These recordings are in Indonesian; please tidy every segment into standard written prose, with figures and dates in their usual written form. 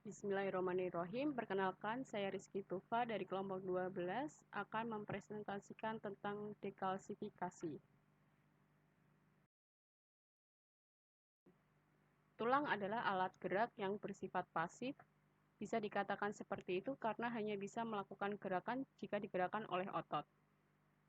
Bismillahirrahmanirrahim. Perkenalkan, saya Rizky Tufa dari kelompok 12 akan mempresentasikan tentang dekalsifikasi. Tulang adalah alat gerak yang bersifat pasif. Bisa dikatakan seperti itu karena hanya bisa melakukan gerakan jika digerakkan oleh otot.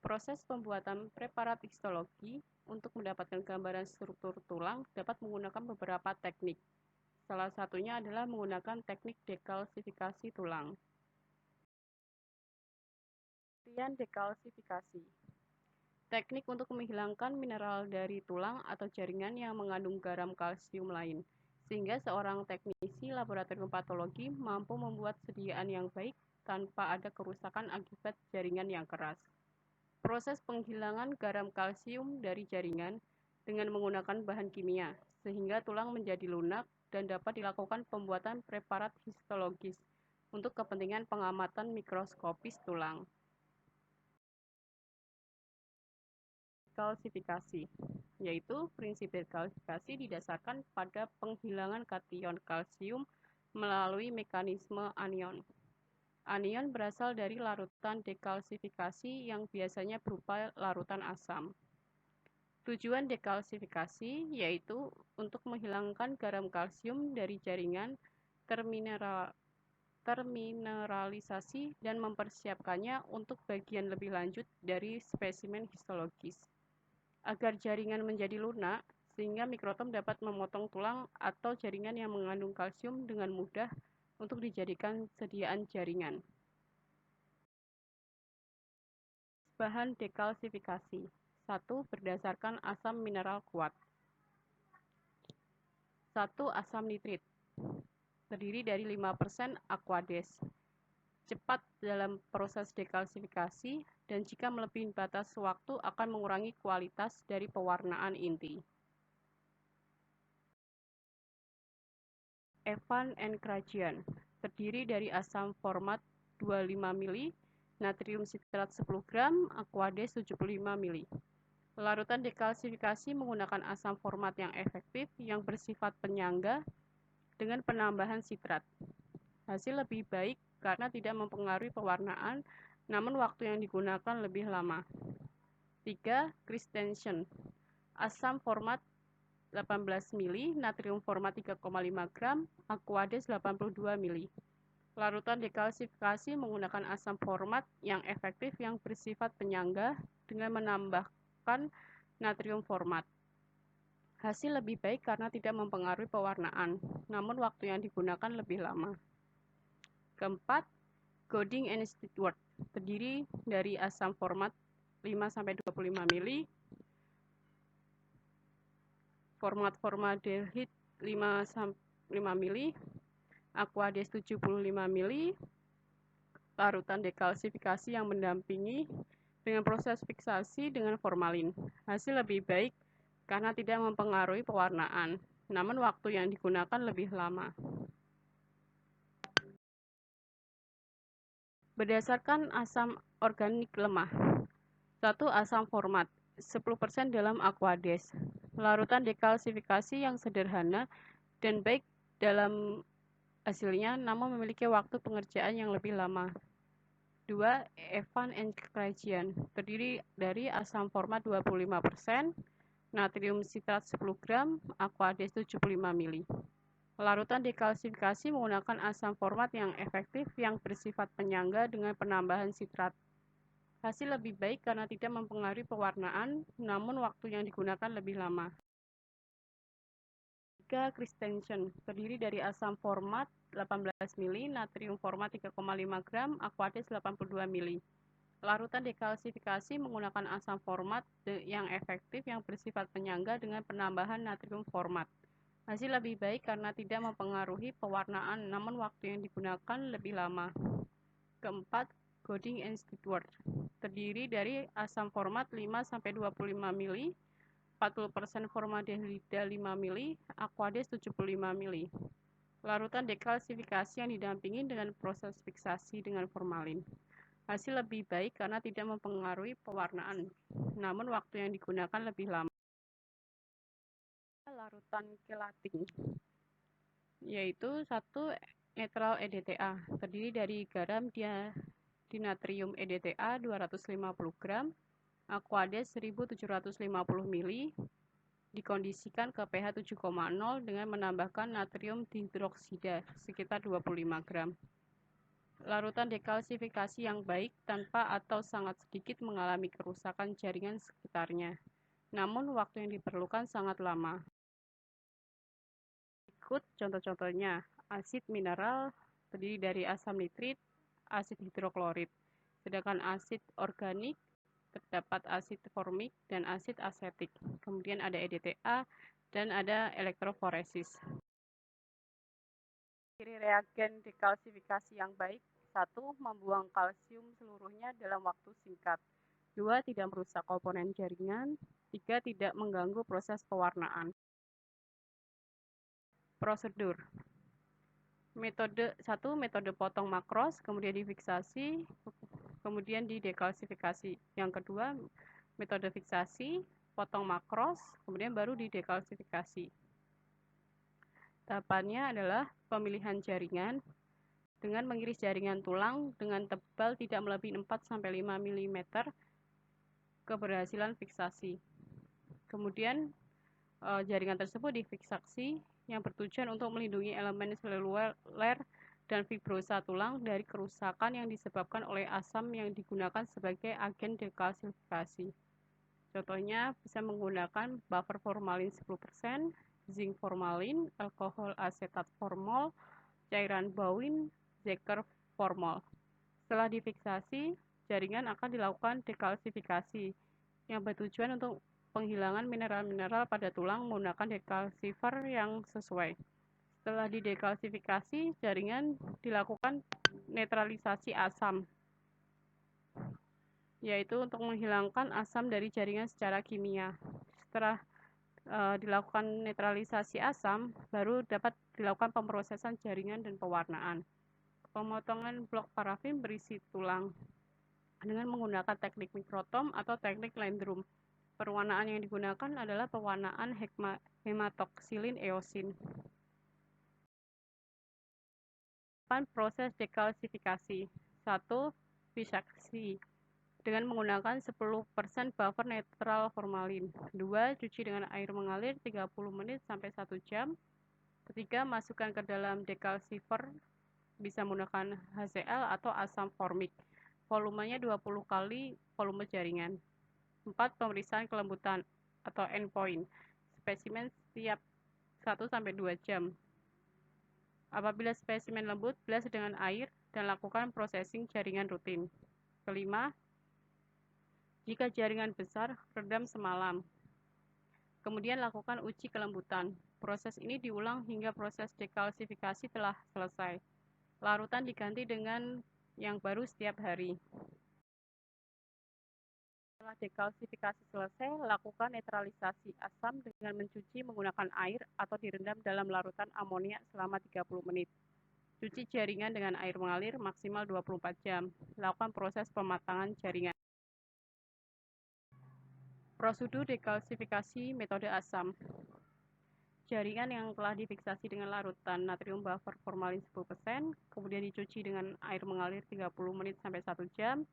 Proses pembuatan preparat histologi untuk mendapatkan gambaran struktur tulang dapat menggunakan beberapa teknik. Salah satunya adalah menggunakan teknik dekalsifikasi tulang. Pengertian dekalsifikasi. Teknik untuk menghilangkan mineral dari tulang atau jaringan yang mengandung garam kalsium lain, sehingga seorang teknisi laboratorium patologi mampu membuat sediaan yang baik tanpa ada kerusakan akibat jaringan yang keras. Proses penghilangan garam kalsium dari jaringan dengan menggunakan bahan kimia, sehingga tulang menjadi lunak dan dapat dilakukan pembuatan preparat histologis untuk kepentingan pengamatan mikroskopis tulang. Dekalsifikasi, yaitu prinsip dekalsifikasi didasarkan pada penghilangan kation kalsium melalui mekanisme anion. Anion berasal dari larutan dekalsifikasi yang biasanya berupa larutan asam. Tujuan dekalsifikasi yaitu untuk menghilangkan garam kalsium dari jaringan termineralisasi dan mempersiapkannya untuk bagian lebih lanjut dari spesimen histologis. Agar jaringan menjadi lunak, sehingga mikrotom dapat memotong tulang atau jaringan yang mengandung kalsium dengan mudah untuk dijadikan sediaan jaringan. Bahan dekalsifikasi. 1. Berdasarkan asam mineral kuat. 1. Asam nitrit. Terdiri dari 5% aquades. Cepat dalam proses dekalsifikasi dan jika melebihi batas waktu akan mengurangi kualitas dari pewarnaan inti. Evan and Krajian terdiri dari asam format 25 mili, natrium sitrat 10 gram, aquades 75 mili. Larutan dekalsifikasi menggunakan asam format yang efektif yang bersifat penyangga dengan penambahan sitrat. Hasil lebih baik karena tidak mempengaruhi pewarnaan, namun waktu yang digunakan lebih lama. 3. Christensen. Asam format 18 mili, natrium format 3,5 gram, aquades 82 mili. Larutan dekalsifikasi menggunakan asam format yang efektif yang bersifat penyangga dengan menambahkan natrium format. Hasil lebih baik karena tidak mempengaruhi pewarnaan, namun waktu yang digunakan lebih lama. Keempat, Godding and Stewart terdiri dari asam format 5-25 mili, format formaldehid 5 mili, aquades 75 mili, larutan dekalsifikasi yang mendampingi dengan proses fiksasi dengan formalin. Hasil lebih baik karena tidak mempengaruhi pewarnaan, namun waktu yang digunakan lebih lama. Berdasarkan asam organik lemah. 1. Asam format 10% dalam aquades. Larutan dekalsifikasi yang sederhana dan baik dalam hasilnya namun memiliki waktu pengerjaan yang lebih lama. 2. Evan and Krajian terdiri dari asam format 25%, natrium sitrat 10 gram, aquades 75 mili. Larutan dekalsifikasi menggunakan asam format yang efektif yang bersifat penyangga dengan penambahan sitrat. Hasil lebih baik karena tidak mempengaruhi pewarnaan, namun waktu yang digunakan lebih lama. 3. Christensen terdiri dari asam format 18 mili, natrium format 3,5 gram, aquades 82 mili. Larutan dekalsifikasi menggunakan asam format yang efektif yang bersifat penyangga dengan penambahan natrium format. Hasil lebih baik karena tidak mempengaruhi pewarnaan, namun waktu yang digunakan lebih lama. Keempat, Godding and Stewart terdiri dari asam format 5-25 mili, 40% formaldehida 5 mili, aquades 75 mili. Larutan dekalsifikasi yang didampingi dengan proses fiksasi dengan formalin. Hasil lebih baik karena tidak mempengaruhi pewarnaan, namun waktu yang digunakan lebih lama. Larutan kelating yaitu 1. netral EDTA terdiri dari garam dinatrium EDTA 250 gram, Aquades 1750 ml, dikondisikan ke pH 7,0 dengan menambahkan natrium dihidroksida sekitar 25 gram. Larutan dekalsifikasi yang baik tanpa atau sangat sedikit mengalami kerusakan jaringan sekitarnya, namun waktu yang diperlukan sangat lama. Berikut contoh-contohnya: asid mineral terdiri dari asam nitrit, asid hidroklorid, sedangkan asid organik terdapat asid formik dan asid asetik. Kemudian ada EDTA dan ada elektroforesis. Ciri reagen dekalsifikasi yang baik: 1. Membuang kalsium seluruhnya dalam waktu singkat. 2. Tidak merusak komponen jaringan. 3. Tidak mengganggu proses pewarnaan. Prosedur. Metode 1. Metode potong makros, kemudian difiksasi, kemudian didekalsifikasi. Yang kedua, metode fiksasi, potong makros, kemudian baru didekalsifikasi. Tahapannya adalah pemilihan jaringan dengan mengiris jaringan tulang dengan tebal tidak melebihi 4-5 mm, keberhasilan fiksasi. Kemudian jaringan tersebut difiksasi yang bertujuan untuk melindungi elemen seluler dan fibrosa tulang dari kerusakan yang disebabkan oleh asam yang digunakan sebagai agen dekalsifikasi. Contohnya bisa menggunakan buffer formalin 10%, zinc formalin, alkohol asetat formol, cairan bauin, Zeker formol. Setelah difiksasi, jaringan akan dilakukan dekalsifikasi yang bertujuan untuk penghilangan mineral-mineral pada tulang menggunakan dekalsifer yang sesuai. Setelah didekalsifikasi, jaringan dilakukan netralisasi asam, yaitu untuk menghilangkan asam dari jaringan secara kimia. Setelah dilakukan netralisasi asam, baru dapat dilakukan pemrosesan jaringan dan pewarnaan. Pemotongan blok parafin berisi tulang dengan menggunakan teknik mikrotom atau teknik Landrum. Perwarnaan yang digunakan adalah pewarnaan hematoksilin eosin. Proses dekalsifikasi. 1. Fiksasi dengan menggunakan 10% buffer netral formalin. 2. Cuci dengan air mengalir 30 menit sampai 1 jam. 3. Masukkan ke dalam dekalsifer, bisa menggunakan HCl atau asam formik. Volumenya 20 kali volume jaringan. 4. Pemeriksaan kelembutan atau endpoint. Spesimen setiap 1-2 jam. Apabila spesimen lembut, bilas dengan air dan lakukan processing jaringan rutin. Kelima, jika jaringan besar, redam semalam. Kemudian lakukan uji kelembutan. Proses ini diulang hingga proses dekalsifikasi telah selesai. Larutan diganti dengan yang baru setiap hari. Setelah dekalsifikasi selesai, lakukan netralisasi asam dengan mencuci menggunakan air atau direndam dalam larutan amonia selama 30 menit. Cuci jaringan dengan air mengalir maksimal 24 jam. Lakukan proses pematangan jaringan. Prosedur dekalsifikasi metode asam. Jaringan yang telah difiksasi dengan larutan natrium buffer formalin 10%, kemudian dicuci dengan air mengalir 30 menit sampai 1 jam.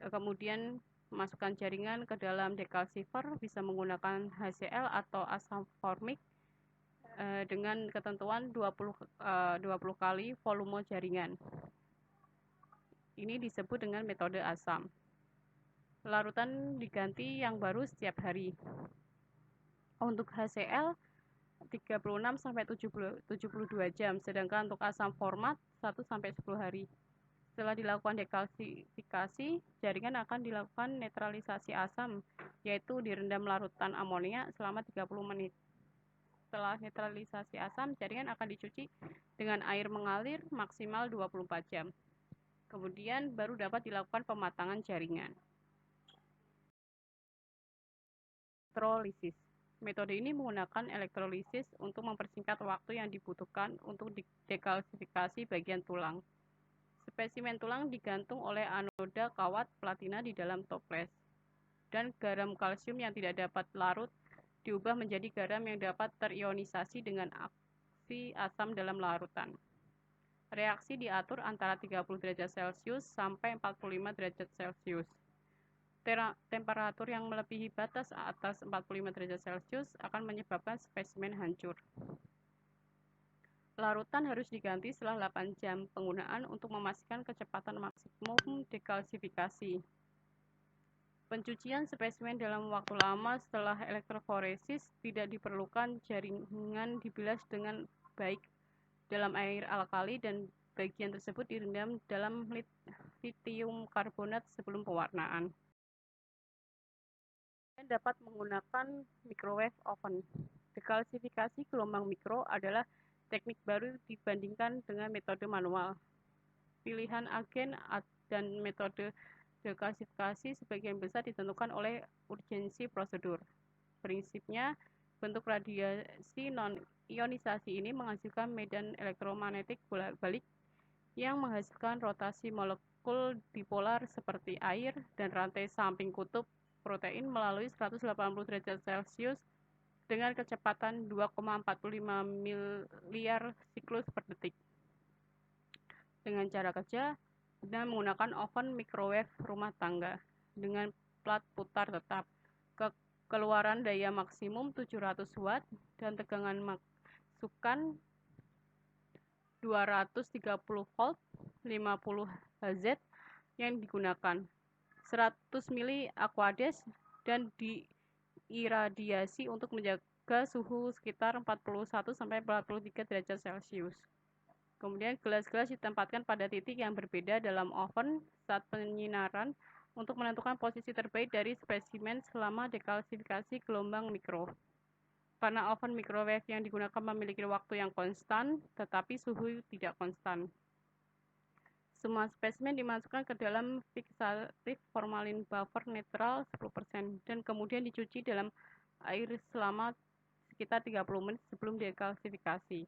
Kemudian masukkan jaringan ke dalam dekalsifer, bisa menggunakan HCl atau asam formik dengan ketentuan 20 kali volume jaringan. Ini disebut dengan metode asam. Larutan diganti yang baru setiap hari. Untuk HCl 36-72 jam, sedangkan untuk asam format 1-10 hari. Setelah dilakukan dekalsifikasi, jaringan akan dilakukan netralisasi asam, yaitu direndam larutan amonia selama 30 menit. Setelah netralisasi asam, jaringan akan dicuci dengan air mengalir maksimal 24 jam. Kemudian baru dapat dilakukan pematangan jaringan. Elektrolisis. Metode ini menggunakan elektrolisis untuk mempersingkat waktu yang dibutuhkan untuk dekalsifikasi bagian tulang. Spesimen tulang digantung oleh anoda kawat platina di dalam toples, dan garam kalsium yang tidak dapat larut diubah menjadi garam yang dapat terionisasi dengan aksi asam dalam larutan. Reaksi diatur antara 30 derajat Celcius sampai 45 derajat Celcius. Temperatur yang melebihi batas atas 45 derajat Celcius akan menyebabkan spesimen hancur. Larutan harus diganti setelah 8 jam penggunaan untuk memastikan kecepatan maksimum dekalsifikasi. Pencucian spesimen dalam waktu lama setelah elektroforesis tidak diperlukan. Jaringan dibilas dengan baik dalam air alkali dan bagian tersebut direndam dalam litium karbonat sebelum pewarnaan. Kalian dapat menggunakan microwave oven. Dekalsifikasi gelombang mikro adalah teknik baru dibandingkan dengan metode manual. Pilihan agen dan metode dekalsifikasi sebagian besar ditentukan oleh urgensi prosedur. Prinsipnya, bentuk radiasi non-ionisasi ini menghasilkan medan elektromagnetik bolak-balik yang menghasilkan rotasi molekul dipolar seperti air dan rantai samping kutub protein melalui 180 derajat Celcius dengan kecepatan 2,45 miliar siklus per detik. Dengan cara kerja dan menggunakan oven microwave rumah tangga dengan plat putar tetap, keluaran daya maksimum 700 watt dan tegangan masukan 230 volt 50 Hz yang digunakan, 100 mili aquades dan diiradiasi untuk menjaga suhu sekitar 41-43 derajat Celcius. Kemudian gelas-gelas ditempatkan pada titik yang berbeda dalam oven saat penyinaran untuk menentukan posisi terbaik dari spesimen selama dekalsifikasi gelombang mikro. Karena oven microwave yang digunakan memiliki waktu yang konstan, tetapi suhu tidak konstan. Semua spesimen dimasukkan ke dalam fixatif formalin buffer netral 10% dan kemudian dicuci dalam air selama sekitar 30 menit sebelum dekalsifikasi.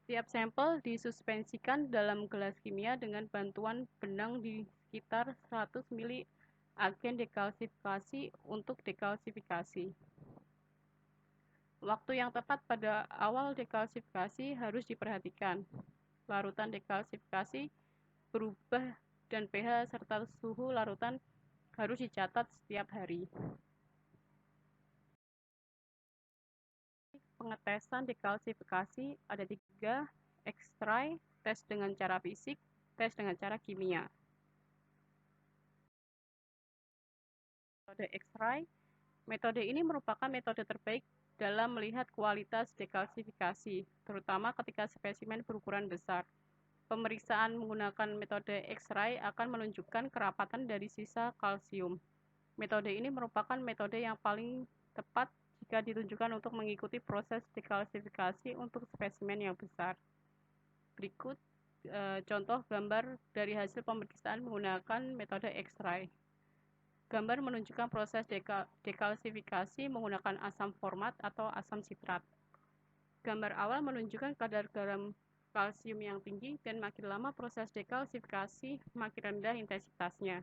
Setiap sampel disuspensikan dalam gelas kimia dengan bantuan benang di sekitar 100 mili agen dekalsifikasi untuk dekalsifikasi. Waktu yang tepat pada awal dekalsifikasi harus diperhatikan. Larutan dekalsifikasi berubah dan pH serta suhu larutan harus dicatat setiap hari. Pengetesan dekalsifikasi ada 3: ekstrai, tes dengan cara fisik, tes dengan cara kimia. Metode ekstrai. Metode ini merupakan metode terbaik dalam melihat kualitas dekalsifikasi, terutama ketika spesimen berukuran besar. Pemeriksaan menggunakan metode ekstrai akan menunjukkan kerapatan dari sisa kalsium. Metode ini merupakan metode yang paling tepat jika ditunjukkan untuk mengikuti proses dekalsifikasi untuk spesimen yang besar. Berikut contoh gambar dari hasil pemeriksaan menggunakan metode ekstrai. Gambar menunjukkan proses dekalsifikasi menggunakan asam format atau asam sitrat. Gambar awal menunjukkan kadar garam kalsium yang tinggi dan makin lama proses dekalsifikasi makin rendah intensitasnya.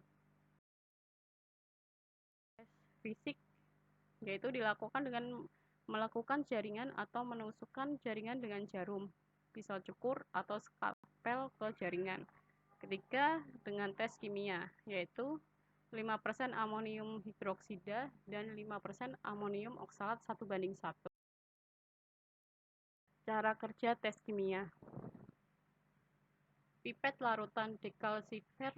Tes fisik yaitu dilakukan dengan melakukan jaringan atau menusukkan jaringan dengan jarum, pisau cukur atau skalpel ke jaringan. Ketiga, dengan tes kimia yaitu 5% amonium hidroksida dan 5% amonium oksalat 1:1. Cara kerja tes kimia. Pipet larutan dekalsifer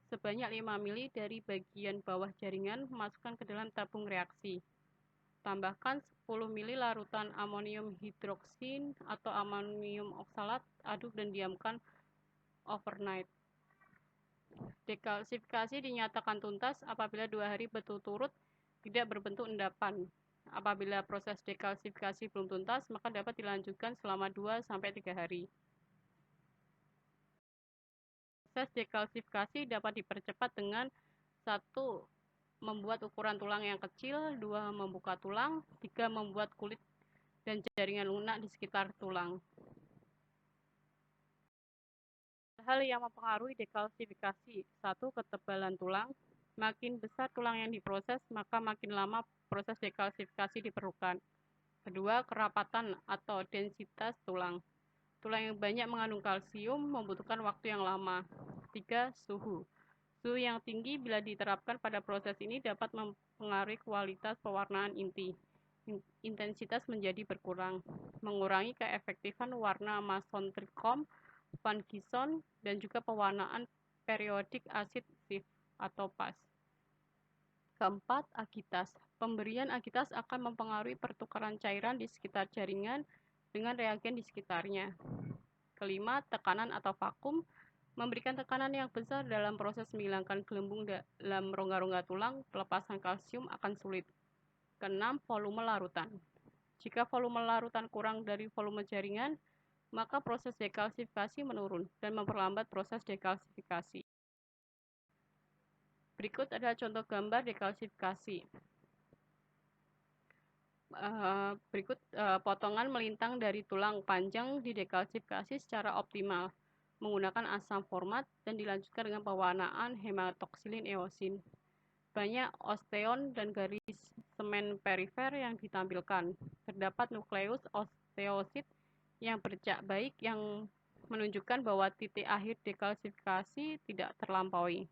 sebanyak 5 mili dari bagian bawah jaringan masukkan ke dalam tabung reaksi. Tambahkan 10 mili larutan amonium hidroksid atau amonium oksalat, aduk dan diamkan overnight. Dekalsifikasi dinyatakan tuntas apabila 2 hari berturut-turut tidak berbentuk endapan. Apabila proses dekalsifikasi belum tuntas, maka dapat dilanjutkan selama 2-3 hari. Proses dekalsifikasi dapat dipercepat dengan 1. Membuat ukuran tulang yang kecil, 2. Membuka tulang, 3. Membuat kulit dan jaringan lunak di sekitar tulang. Hal yang mempengaruhi dekalsifikasi. 1. Ketebalan tulang. Makin besar tulang yang diproses, maka makin lama proses dekalsifikasi diperlukan. 2. Kerapatan atau densitas tulang. Tulang yang banyak mengandung kalsium membutuhkan waktu yang lama. 3. Suhu. Suhu yang tinggi bila diterapkan pada proses ini dapat mempengaruhi kualitas pewarnaan inti. Intensitas menjadi berkurang, mengurangi keefektifan warna mason-trichome, Van Gison, dan juga pewarnaan periodik asid SIF atau PAS. Keempat, agitas. Pemberian agitas akan mempengaruhi pertukaran cairan di sekitar jaringan dengan reagen di sekitarnya. Kelima, tekanan atau vakum. Memberikan tekanan yang besar dalam proses menghilangkan gelembung dalam rongga-rongga tulang, pelepasan kalsium akan sulit. Keenam, volume larutan. Jika volume larutan kurang dari volume jaringan, maka proses dekalsifikasi menurun dan memperlambat proses dekalsifikasi. Berikut adalah contoh gambar dekalsifikasi. Berikut potongan melintang dari tulang panjang didekalsifikasi secara optimal menggunakan asam format dan dilanjutkan dengan pewarnaan hematoksilin eosin. Banyak osteon dan garis semen perifer yang ditampilkan. Terdapat nukleus osteosit yang bercak baik yang menunjukkan bahwa titik akhir dekalsifikasi tidak terlampaui.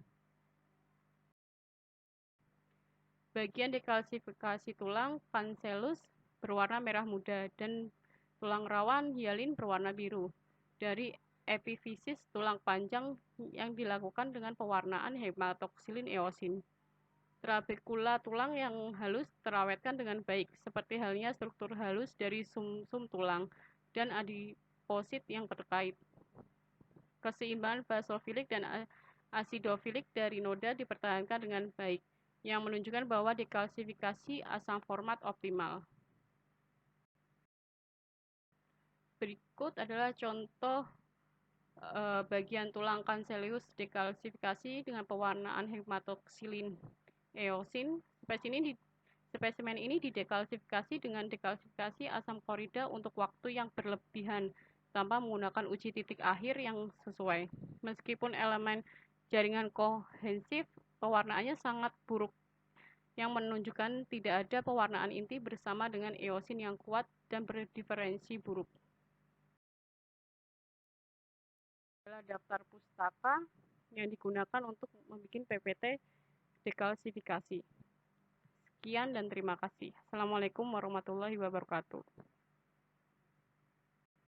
Bagian dekalsifikasi tulang cancellus berwarna merah muda dan tulang rawan hialin berwarna biru. Dari epifisis tulang panjang yang dilakukan dengan pewarnaan hematoksilin eosin. Trabekula tulang yang halus terawetkan dengan baik, seperti halnya struktur halus dari sumsum tulang dan adiposit yang terkait. Keseimbangan basofilik dan asidofilik dari noda dipertahankan dengan baik, yang menunjukkan bahwa dekalsifikasi asam format optimal. Berikut adalah contoh bagian tulang cancellus dekalsifikasi dengan pewarnaan hematoksilin eosin. Spesimen ini didekalsifikasi dengan dekalsifikasi asam klorida untuk waktu yang berlebihan tanpa menggunakan uji titik akhir yang sesuai. Meskipun elemen jaringan kohensif, pewarnaannya sangat buruk yang menunjukkan tidak ada pewarnaan inti bersama dengan eosin yang kuat dan berdiferensi buruk. Adalah daftar pustaka yang digunakan untuk membuat PPT dekalsifikasi. Sekian dan terima kasih. Assalamualaikum warahmatullahi wabarakatuh.